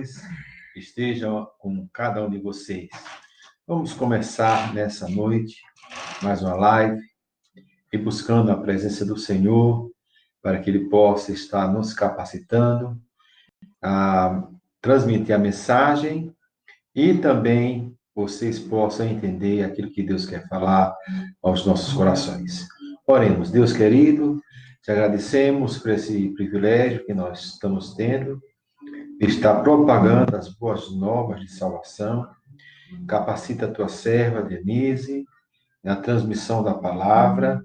abençoe, esteja com cada um de vocês. Vamos começar nessa noite mais uma live e buscando a presença do Senhor para que Ele possa estar nos capacitando a transmitir a mensagem e também vocês possam entender aquilo que Deus quer falar aos nossos corações. Oremos. Deus querido, te agradecemos por esse privilégio que nós estamos tendo de estar propagando as boas novas de salvação. Capacita a tua serva, Denise, na transmissão da palavra,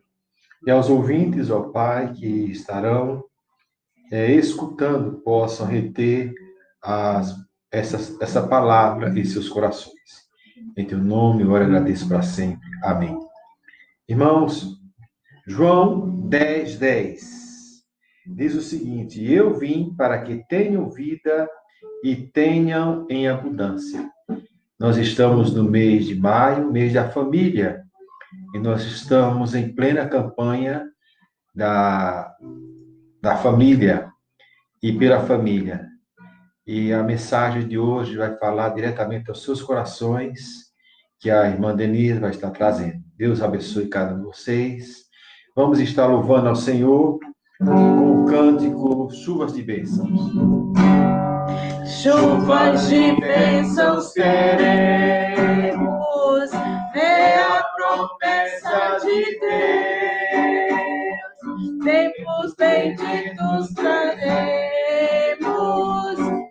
e aos ouvintes, ó Pai, que estarão escutando, possam reter essa palavra em seus corações. Em teu nome, eu agradeço para sempre. Amém. Irmãos, João 10:10 diz o seguinte: eu vim para que tenham vida e tenham em abundância. Nós estamos no mês de maio, mês da família, e nós estamos em plena campanha da família e pela família. E a mensagem de hoje vai falar diretamente aos seus corações, que a irmã Denise vai estar trazendo. Deus abençoe cada um de vocês. Vamos estar louvando ao Senhor com o cântico Chuvas de Bênçãos. Chuvas de bênçãos teremos, é a promessa de Deus. Tempos benditos traremos,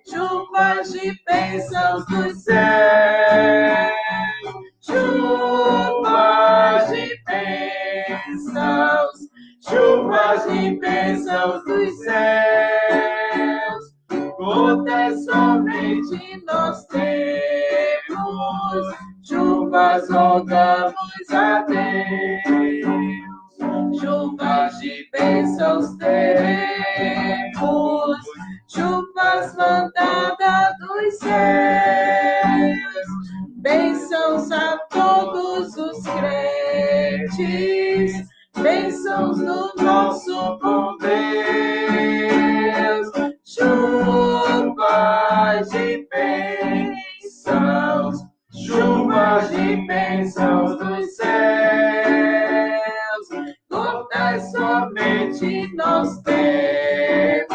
chuvas de bênçãos dos céus. Chuvas de bênçãos, chuvas de bênçãos dos céus. Gotas somente nós temos, chuvas rogamos a Deus. Chuvas de bênçãos teremos, chuvas mandadas dos céus. Bênçãos a todos os crentes, bênçãos no nosso bom Deus. Chuvas de bênçãos, chuvas de bênçãos dos céus. Gotas somente nós temos,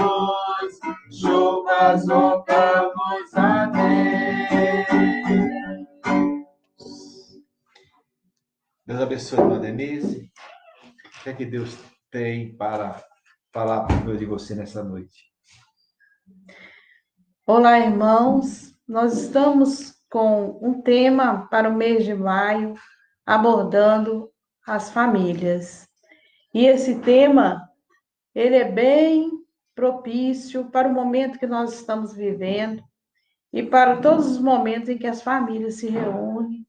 chuvas rogamos a Deus. Deus abençoe a irmã Denise. O que é que Deus tem para falar por meio de você nessa noite? Olá, irmãos. Nós estamos com um tema para o mês de maio, abordando as famílias. E esse tema, ele é bem propício para o momento que nós estamos vivendo e para todos os momentos em que as famílias se reúnem,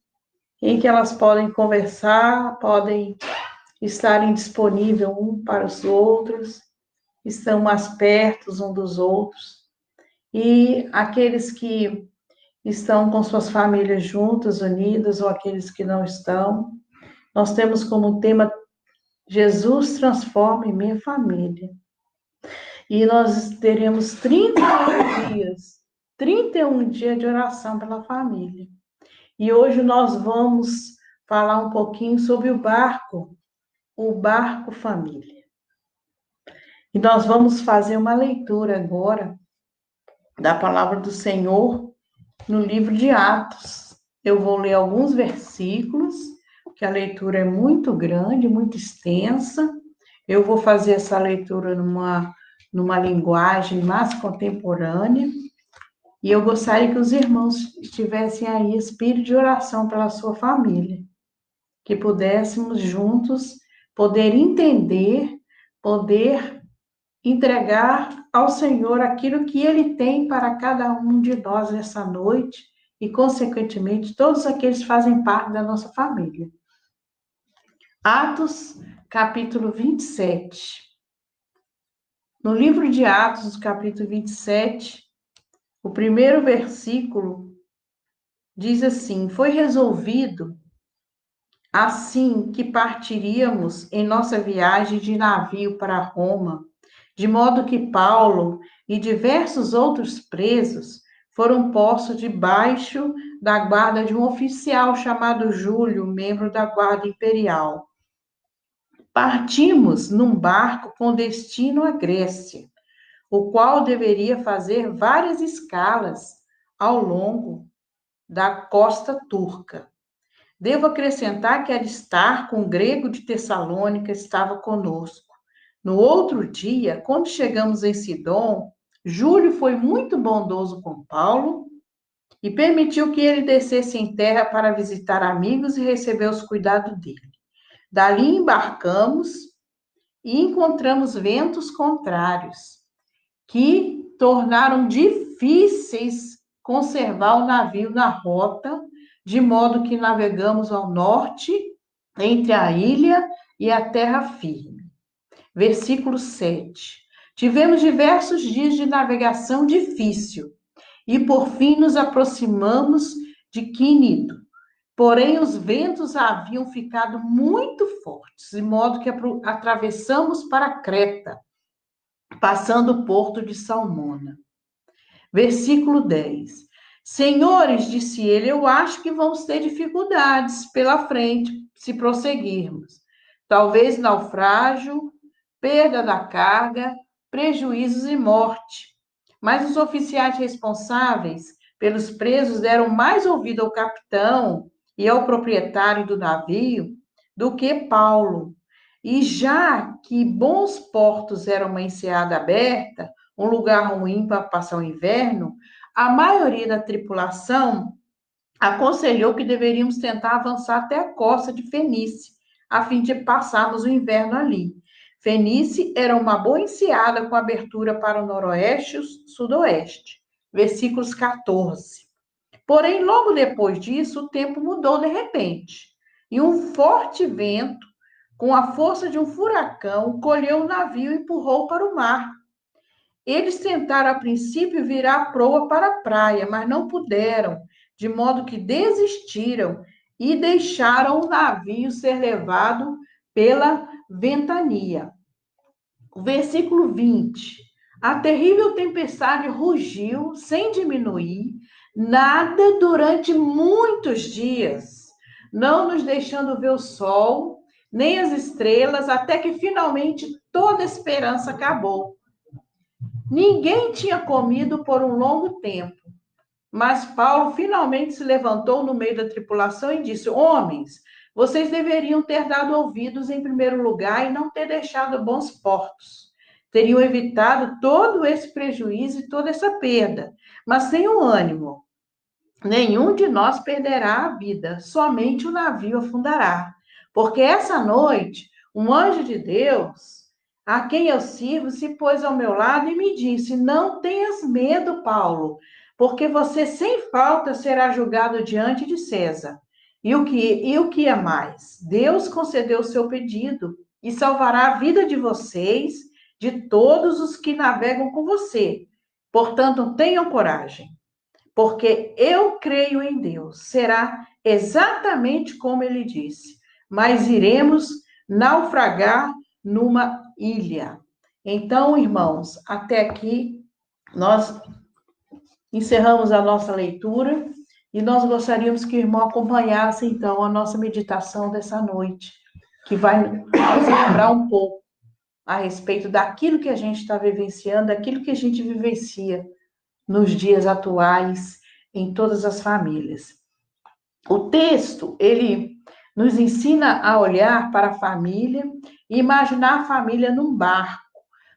em que elas podem conversar, podem estarem disponíveis um para os outros, estão mais perto um dos outros. E aqueles que estão com suas famílias juntas, unidas, ou aqueles que não estão, nós temos como tema Jesus transforma em minha família. E nós teremos 31 dias de oração pela família. E hoje nós vamos falar um pouquinho sobre o barco família. E nós vamos fazer uma leitura agora da palavra do Senhor no livro de Atos. Eu vou ler alguns versículos, que a leitura é muito grande, muito extensa. Eu vou fazer essa leitura numa linguagem mais contemporânea. E eu gostaria que os irmãos estivessem aí, espírito de oração pela sua família. Que pudéssemos juntos poder entender, poder entregar ao Senhor aquilo que Ele tem para cada um de nós nessa noite e, consequentemente, todos aqueles que fazem parte da nossa família. Atos, capítulo 27. No livro de Atos, capítulo 27, o primeiro versículo diz assim: foi resolvido assim que partiríamos em nossa viagem de navio para Roma, de modo que Paulo e diversos outros presos foram postos debaixo da guarda de um oficial chamado Júlio, membro da Guarda Imperial. Partimos num barco com destino à Grécia, o qual deveria fazer várias escalas ao longo da costa turca. Devo acrescentar que Aristarco, um grego de Tessalônica, estava conosco. No outro dia, quando chegamos em Sidom, Júlio foi muito bondoso com Paulo e permitiu que ele descesse em terra para visitar amigos e receber os cuidados dele. Dali embarcamos e encontramos ventos contrários, que tornaram difíceis conservar o navio na rota, de modo que navegamos ao norte, entre a ilha e a terra firme. Versículo 7. Tivemos diversos dias de navegação difícil e, por fim, nos aproximamos de Quínido. Porém, os ventos haviam ficado muito fortes, de modo que atravessamos para Creta, passando o porto de Salmona. Versículo 10. Senhores, disse ele, eu acho que vamos ter dificuldades pela frente se prosseguirmos. Talvez naufrágio, perda da carga, prejuízos e morte. Mas os oficiais responsáveis pelos presos deram mais ouvido ao capitão e ao proprietário do navio do que Paulo. E já que bons portos eram uma enseada aberta, um lugar ruim para passar o inverno, a maioria da tripulação aconselhou que deveríamos tentar avançar até a costa de Fenícia, a fim de passarmos o inverno ali. Fenícia era uma boa enseada com abertura para o noroeste e o sudoeste. Versículos 14. Porém, logo depois disso, o tempo mudou de repente, e um forte vento, com a força de um furacão, colheu o navio e empurrou para o mar. Eles tentaram, a princípio, virar a proa para a praia, mas não puderam, de modo que desistiram e deixaram o navio ser levado pela ventania. O versículo 20. A terrível tempestade rugiu sem diminuir, nada durante muitos dias, não nos deixando ver o sol, nem as estrelas, até que finalmente toda a esperança acabou. Ninguém tinha comido por um longo tempo, mas Paulo finalmente se levantou no meio da tripulação e disse: Homens, vocês deveriam ter dado ouvidos em primeiro lugar e não ter deixado bons portos. Teriam evitado todo esse prejuízo e toda essa perda. Mas tenham ânimo. Nenhum de nós perderá a vida, somente o navio afundará. Porque essa noite, um anjo de Deus, a quem eu sirvo, se pôs ao meu lado e me disse: Não tenhas medo, Paulo, porque você sem falta será julgado diante de César. E o que é mais? Deus concedeu o seu pedido e salvará a vida de vocês, de todos os que navegam com você. Portanto, tenham coragem, porque eu creio em Deus. Será exatamente como ele disse, mas iremos naufragar numa ilha. Então, irmãos, até aqui nós encerramos a nossa leitura e nós gostaríamos que o irmão acompanhasse, então, a nossa meditação dessa noite, que vai nos lembrar um pouco a respeito daquilo que a gente está vivenciando, daquilo que a gente vivencia nos dias atuais em todas as famílias. O texto, ele nos ensina a olhar para a família e imaginar a família num barco,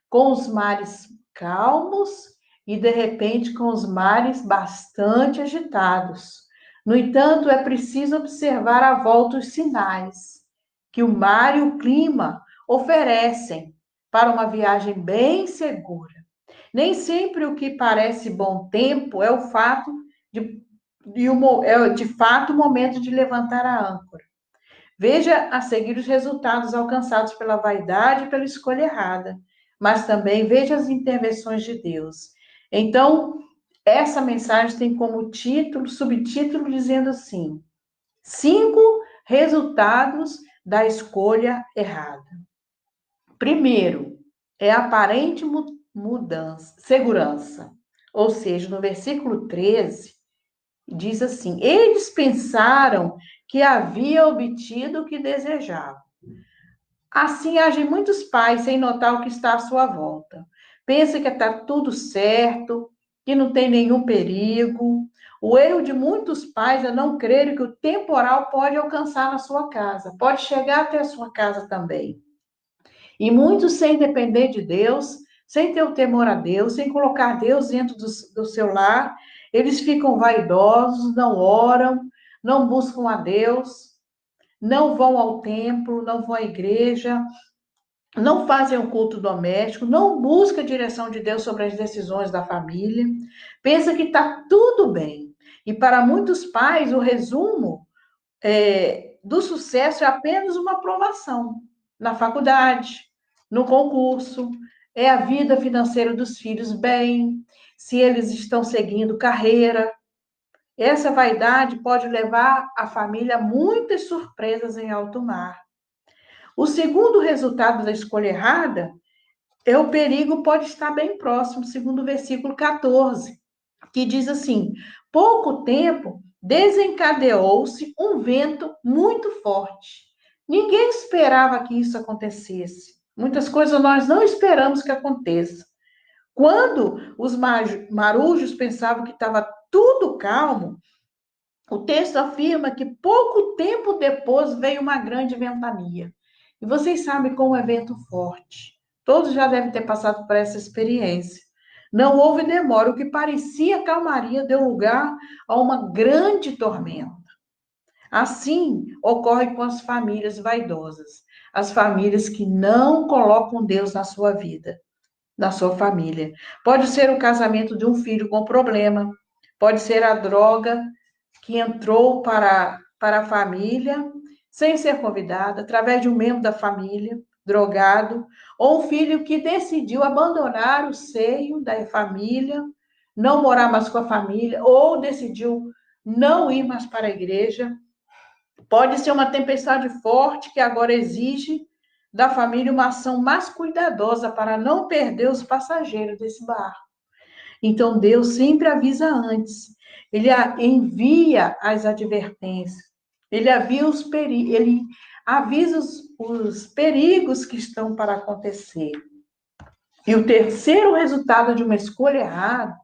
com os mares calmos e, de repente, com os mares bastante agitados. No entanto, é preciso observar à volta os sinais que o mar e o clima oferecem para uma viagem bem segura. Nem sempre o que parece bom tempo é o fato de fato o momento de levantar a âncora. Veja a seguir os resultados alcançados pela vaidade e pela escolha errada, mas também veja as intervenções de Deus. Então, essa mensagem tem como título, subtítulo, dizendo assim: 5 resultados da escolha errada. Primeiro, é a aparente segurança. Ou seja, no versículo 13, diz assim: eles pensaram que havia obtido o que desejavam. Assim agem muitos pais sem notar o que está à sua volta. Pensa que está tudo certo, que não tem nenhum perigo. O erro de muitos pais é não crerem que o temporal pode alcançar na sua casa, pode chegar até a sua casa também. E muitos, sem depender de Deus, sem ter o temor a Deus, sem colocar Deus dentro do seu lar, eles ficam vaidosos, não oram, não buscam a Deus, não vão ao templo, não vão à igreja, não fazem o culto doméstico, não buscam a direção de Deus sobre as decisões da família, pensa que está tudo bem. E para muitos pais, o resumo do sucesso é apenas uma aprovação na faculdade, no concurso, é a vida financeira dos filhos bem, se eles estão seguindo carreira. Essa vaidade pode levar a família a muitas surpresas em alto mar. O segundo resultado da escolha errada é o perigo pode estar bem próximo, segundo o versículo 14, que diz assim: pouco tempo desencadeou-se um vento muito forte. Ninguém esperava que isso acontecesse. Muitas coisas nós não esperamos que aconteça. Quando os marujos pensavam que estava tudo calmo, o texto afirma que pouco tempo depois veio uma grande ventania. E vocês sabem como é vento forte. Todos já devem ter passado por essa experiência. Não houve demora. O que parecia calmaria deu lugar a uma grande tormenta. Assim ocorre com as famílias vaidosas. As famílias que não colocam Deus na sua vida, na sua família. Pode ser o casamento de um filho com problema. Pode ser a droga que entrou para a família sem ser convidada, através de um membro da família, drogado, ou um filho que decidiu abandonar o seio da família, não morar mais com a família, ou decidiu não ir mais para a igreja. Pode ser uma tempestade forte que agora exige da família uma ação mais cuidadosa para não perder os passageiros desse barco. Então, Deus sempre avisa antes. Ele envia as advertências. Ele avisa os perigos que estão para acontecer. E o terceiro resultado de uma escolha errada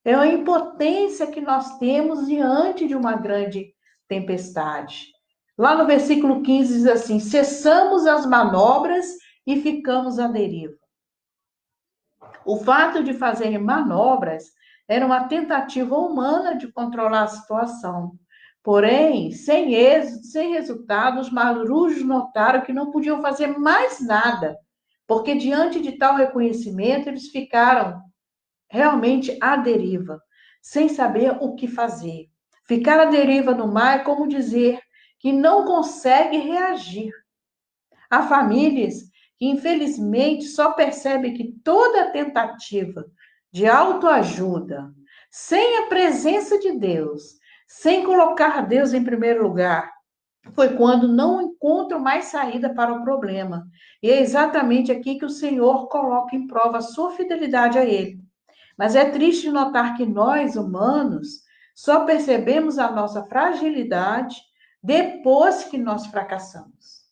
é a impotência que nós temos diante de uma grande tempestade. Lá no versículo 15 diz assim: cessamos as manobras e ficamos à deriva. O fato de fazerem manobras era uma tentativa humana de controlar a situação. Porém, sem êxito, sem resultado, os marujos notaram que não podiam fazer mais nada, porque diante de tal reconhecimento, eles ficaram realmente à deriva, sem saber o que fazer. Ficar à deriva no mar é como dizer que não consegue reagir. Há famílias que, infelizmente, só percebem que toda tentativa de autoajuda, sem a presença de Deus, sem colocar Deus em primeiro lugar, foi quando não encontram mais saída para o problema. E é exatamente aqui que o Senhor coloca em prova a sua fidelidade a Ele. Mas é triste notar que nós, humanos, só percebemos a nossa fragilidade depois que nós fracassamos.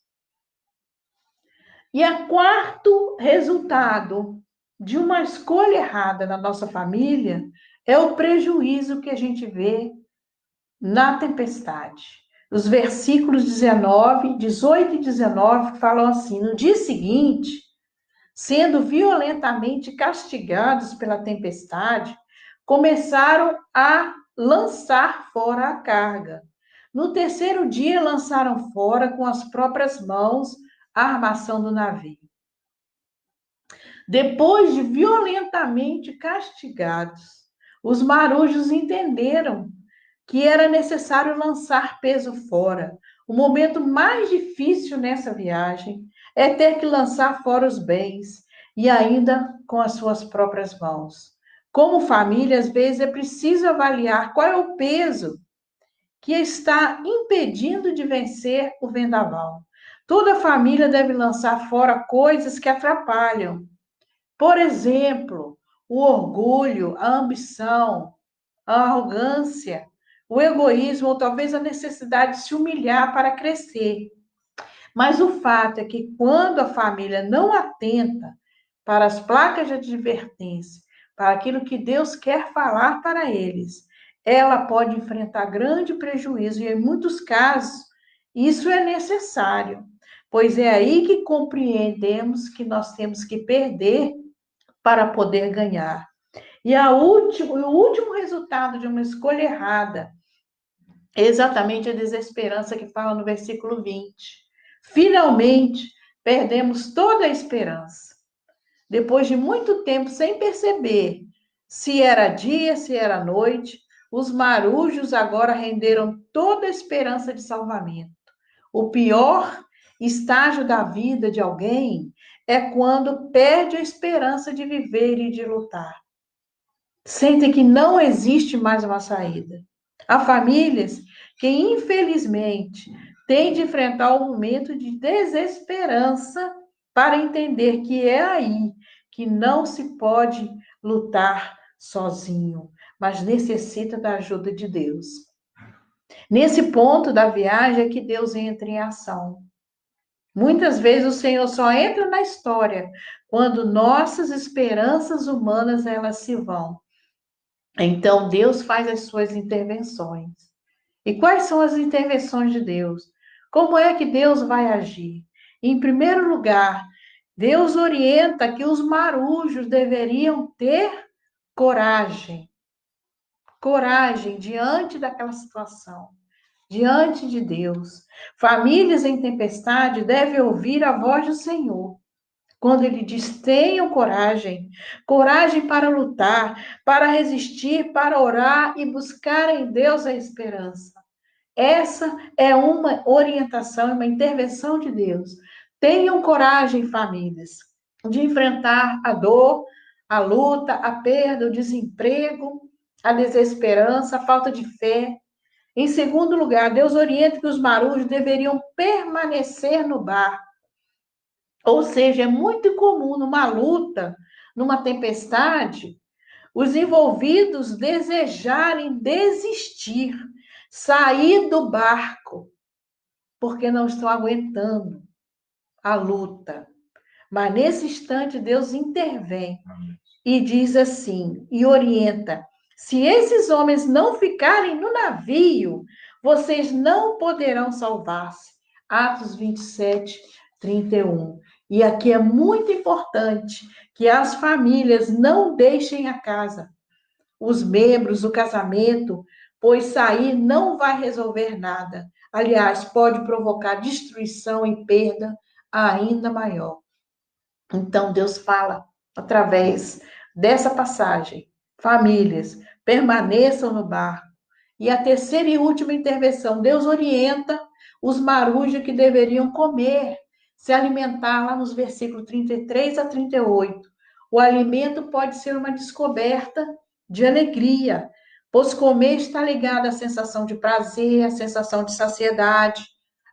E o quarto resultado de uma escolha errada na nossa família é o prejuízo que a gente vê na tempestade. Os versículos 18 e 19 falam assim: no dia seguinte, sendo violentamente castigados pela tempestade, começaram a lançar fora a carga. No terceiro dia, lançaram fora com as próprias mãos a armação do navio. Depois de violentamente castigados, os marujos entenderam que era necessário lançar peso fora. O momento mais difícil nessa viagem é ter que lançar fora os bens e ainda com as suas próprias mãos. Como família, às vezes é preciso avaliar qual é o peso que está impedindo de vencer o vendaval. Toda família deve lançar fora coisas que atrapalham. Por exemplo, o orgulho, a ambição, a arrogância, o egoísmo ou talvez a necessidade de se humilhar para crescer. Mas o fato é que quando a família não atenta para as placas de advertência, para aquilo que Deus quer falar para eles, ela pode enfrentar grande prejuízo e, em muitos casos, isso é necessário, pois é aí que compreendemos que nós temos que perder para poder ganhar. E o último resultado de uma escolha errada é exatamente a desesperança que fala no versículo 20. Finalmente, perdemos toda a esperança. Depois de muito tempo sem perceber se era dia, se era noite, os marujos agora renderam toda a esperança de salvamento. O pior estágio da vida de alguém é quando perde a esperança de viver e de lutar. Sentem que não existe mais uma saída. Há famílias que, infelizmente, têm de enfrentar um momento de desesperança para entender que é aí que não se pode lutar sozinho, mas necessita da ajuda de Deus. Nesse ponto da viagem é que Deus entra em ação. Muitas vezes o Senhor só entra na história quando nossas esperanças humanas elas se vão. Então Deus faz as suas intervenções. E quais são as intervenções de Deus? Como é que Deus vai agir? Em primeiro lugar, Deus orienta que os marujos deveriam ter coragem. Coragem diante daquela situação, diante de Deus. Famílias em tempestade devem ouvir a voz do Senhor. Quando ele diz: tenham coragem, coragem para lutar, para resistir, para orar e buscar em Deus a esperança. Essa é uma orientação, uma intervenção de Deus. Tenham coragem, famílias, de enfrentar a dor, a luta, a perda, o desemprego, a desesperança, a falta de fé. Em segundo lugar, Deus orienta que os marujos deveriam permanecer no barco. Ou seja, é muito comum numa luta, numa tempestade, os envolvidos desejarem desistir, sair do barco, porque não estão aguentando a luta. Mas nesse instante Deus intervém e diz assim, e orienta: se esses homens não ficarem no navio, vocês não poderão salvar-se. Atos 27, 31. E aqui é muito importante que as famílias não deixem a casa, os membros, o casamento, pois sair não vai resolver nada. Aliás, pode provocar destruição e perda ainda maior. Então, Deus fala através dessa passagem: famílias, permaneçam no barco. E a terceira e última intervenção, Deus orienta os marujos que deveriam comer, se alimentar, lá nos versículos 33 a 38. O alimento pode ser uma descoberta de alegria, pois comer está ligado à sensação de prazer, à sensação de saciedade,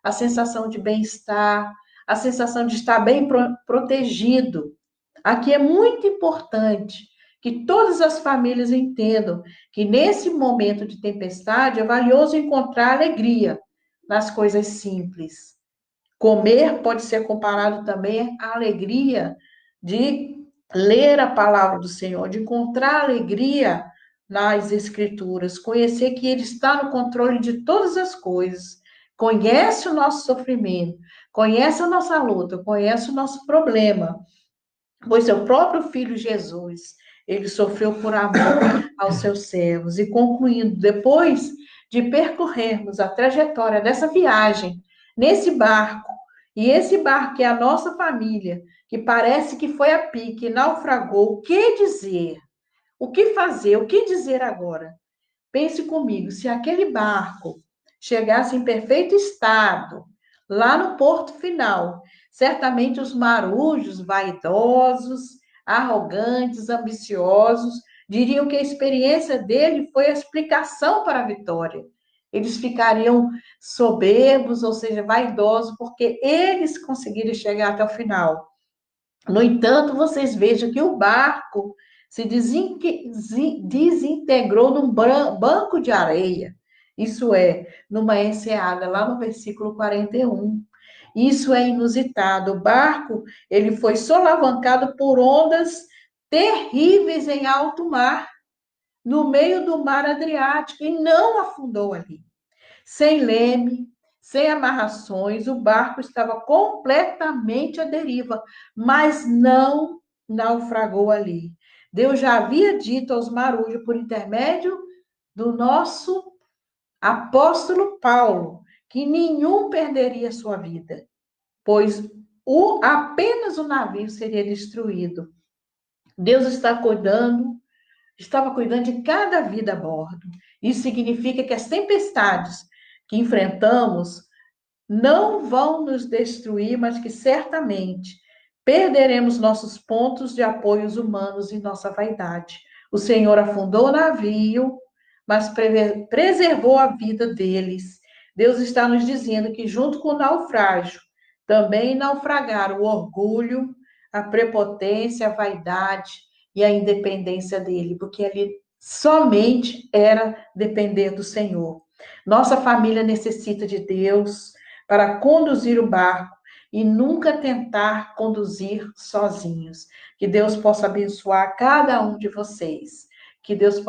à sensação de bem-estar, a sensação de estar bem protegido. Aqui é muito importante que todas as famílias entendam que nesse momento de tempestade é valioso encontrar alegria nas coisas simples. Comer pode ser comparado também à alegria de ler a palavra do Senhor, de encontrar alegria nas Escrituras, conhecer que Ele está no controle de todas as coisas, conhece o nosso sofrimento, conhece a nossa luta, conhece o nosso problema, pois seu próprio Filho Jesus, ele sofreu por amor aos seus servos. E concluindo, depois de percorrermos a trajetória dessa viagem, nesse barco, e esse barco que é a nossa família, que parece que foi a pique, naufragou, o que dizer? O que fazer? O que dizer agora? Pense comigo, se aquele barco chegasse em perfeito estado, lá no porto final, certamente os marujos, vaidosos, arrogantes, ambiciosos, diriam que a experiência dele foi a explicação para a vitória. Eles ficariam soberbos, ou seja, vaidosos, porque eles conseguiram chegar até o final. No entanto, vocês vejam que o barco se desintegrou num banco de areia. Isso é, numa enseada, lá no versículo 41. Isso é inusitado. O barco, ele foi solavancado por ondas terríveis em alto mar, no meio do mar Adriático, e não afundou ali. Sem leme, sem amarrações, o barco estava completamente à deriva, mas não naufragou ali. Deus já havia dito aos marujos, por intermédio do nosso apóstolo Paulo, que nenhum perderia sua vida, pois apenas o navio seria destruído. Deus estava cuidando de cada vida a bordo. Isso significa que as tempestades que enfrentamos não vão nos destruir, mas que certamente perderemos nossos pontos de apoios humanos e nossa vaidade. O Senhor afundou o navio, mas preservou a vida deles. Deus está nos dizendo que, junto com o naufrágio, também naufragaram o orgulho, a prepotência, a vaidade e a independência dele, porque ele somente era depender do Senhor. Nossa família necessita de Deus para conduzir o barco e nunca tentar conduzir sozinhos. Que Deus possa abençoar cada um de vocês. Que Deus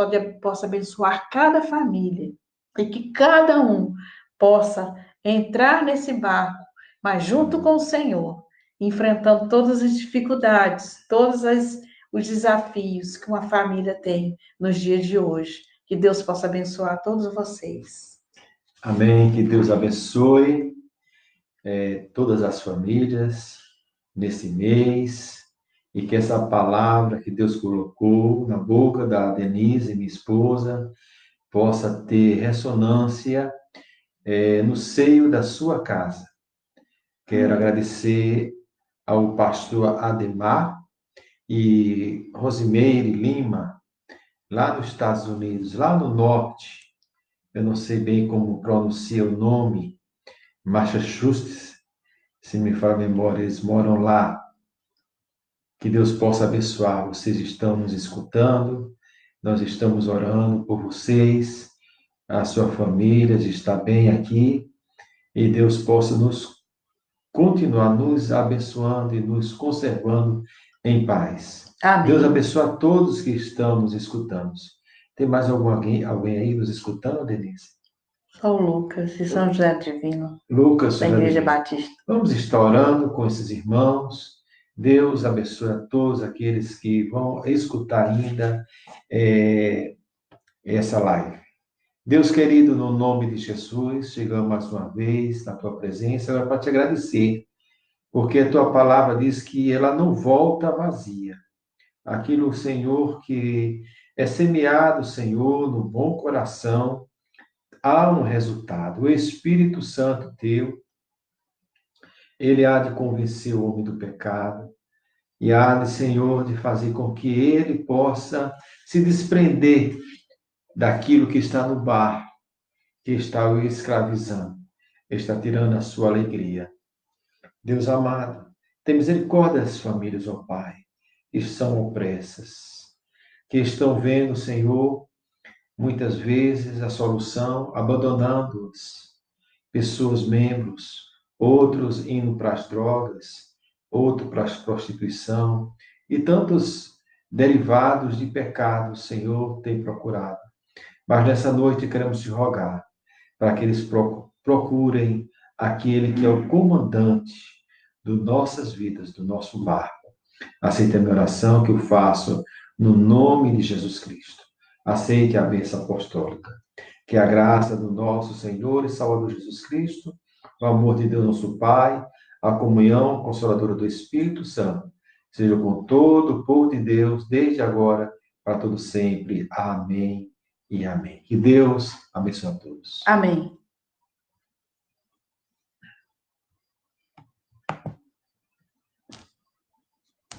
possa abençoar cada família. E que cada um possa entrar nesse barco, mas junto com o Senhor, enfrentando todas as dificuldades, os desafios que uma família tem nos dias de hoje. Que Deus possa abençoar todos vocês. Amém. Que Deus abençoe todas as famílias nesse mês e que essa palavra que Deus colocou na boca da Denise, minha esposa, possa ter ressonância no seio da sua casa. Quero agradecer ao pastor Ademar e Rosimeire Lima, lá nos Estados Unidos, lá no norte. Eu não sei bem como pronuncia o nome, Massachusetts, se me fala a memória, eles moram lá. Que Deus possa abençoar. Vocês estão nos escutando, nós estamos orando por vocês, a sua família está bem aqui, e Deus possa continuar nos abençoando e nos conservando em paz. Amém. Deus abençoe a todos que estão nos escutando. Tem mais alguém aí nos escutando, Denise? Sou Lucas, de São José Divino. Lucas, da Igreja Batista. Vamos estar orando com esses irmãos. Deus abençoe a todos aqueles que vão escutar ainda essa live. Deus querido, no nome de Jesus, chegamos mais uma vez na tua presença agora para te agradecer, porque a tua palavra diz que ela não volta vazia. Aquilo, Senhor, que é semeado, Senhor, no bom coração, há um resultado. O Espírito Santo teu, ele há de convencer o homem do pecado e há de, Senhor, de fazer com que ele possa se desprender daquilo que está no bar, que está o escravizando, está tirando a sua alegria. Deus amado, tem misericórdia das famílias, ó Pai, que são opressas, que estão vendo, Senhor, muitas vezes a solução, abandonando-os, pessoas, membros, outros indo para as drogas, outro para a prostituição, e tantos derivados de pecados, Senhor, tem procurado. Mas nessa noite queremos te rogar para que eles procurem aquele que é o comandante de nossas vidas, do nosso barco. Aceite a minha oração que eu faço no nome de Jesus Cristo. Aceite a bênção apostólica. Que a graça do nosso Senhor e Salvador Jesus Cristo, o amor de Deus nosso Pai, a comunhão consoladora do Espírito Santo, seja com todo o povo de Deus, desde agora, para todo sempre. Amém e amém. Que Deus abençoe a todos. Amém.